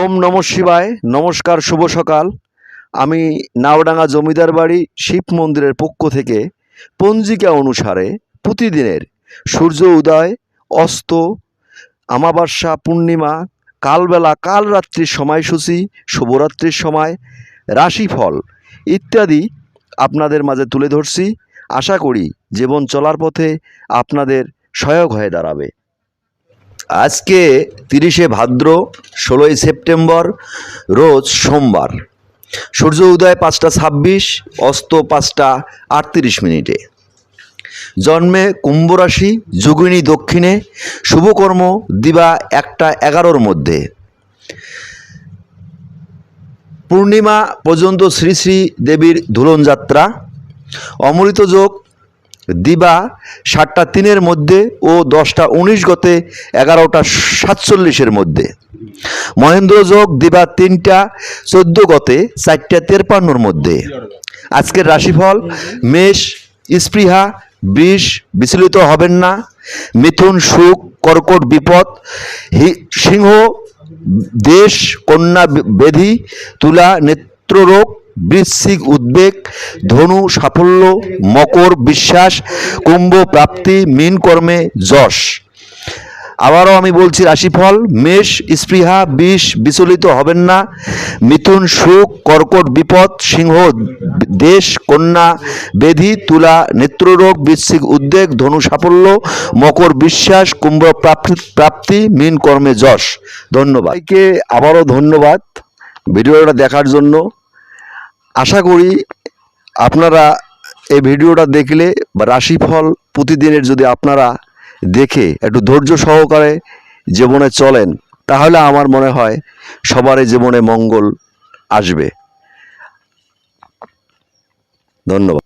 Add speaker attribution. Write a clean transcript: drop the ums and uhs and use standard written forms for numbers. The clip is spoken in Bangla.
Speaker 1: ওম নমঃ শিবায়। নমস্কার, শুভ সকাল। আমি নাওডাঙ্গা জমিদার বাড়ি শিব মন্দিরের পক্ষ থেকে পঞ্জিকা অনুসারে প্রতিদিনের সূর্য উদয়, অস্ত, আমাবস্যা, পূর্ণিমা, কালবেলা, কাল রাত্রির সময়সূচি, শুভরাত্রির সময়, রাশিফল ইত্যাদি আপনাদের মাঝে তুলে ধরছি। আশা করি জীবন চলার পথে আপনাদের সহায়ক হয়ে দাঁড়াবে। আজকে 30শে ভাদ্র, 16ই সেপ্টেম্বর, রোজ সোমবার। সূর্য উদয় 5টা 26, অস্ত 5টা 38 জন্মে কুম্ভ রাশি, যোগিনী দক্ষিণে, শুভকর্ম দিবা 1টা 11 মধ্যে। পূর্ণিমা পর্যন্ত শ্রী শ্রী দেবীর ধুলন যাত্রা। অমৃত যোগ দিবা 7টা 3 মধ্যে ও 10টা 19 গতে 11টা 47 মধ্যে। মহেন্দ্র যোগ দিবা 3টা 14 গতে 4টা 53 মধ্যে। আজকের রাশিফল: মেষ স্পৃহা, বৃষ বিচলিত হবেন না, মিথুন সুখ, কর্কট বিপদ, সিংহ দেশ, কন্যা ব্যাধি, তুলা নেত্ররোগ, বৃশ্চিক উদ্বেগ, ধনু সাফল্য, মকর বিশ্বাস, কুম্ভ প্রাপ্তি, মীন কর্মে যশ। আবারও আমি বলছি রাশিফল: মেষ স্পৃহা, বৃষ বিচলিত হবেন না, মিথুন সুখ, কর্কট বিপদ, সিংহ দেশ, কন্যা ব্যাধি, তুলা নেত্ররোগ, বৃশ্চিক উদ্বেগ, ধনু সাফল্য, মকর বিশ্বাস, কুম্ভ প্রাপ্তি, মীন কর্মে যশ। ধন্যবাদ। সবাইকে আবারও ধন্যবাদ ভিডিওটা দেখার জন্য। আশা করি আপনারা এই ভিডিওটা দেখলে বা রাশিফল প্রতিদিনের যদি আপনারা দেখে একটু ধৈর্য সহকারে জীবনে চলেন, তাহলে আমার মনে হয় সবারই জীবনে মঙ্গল আসবে। ধন্যবাদ।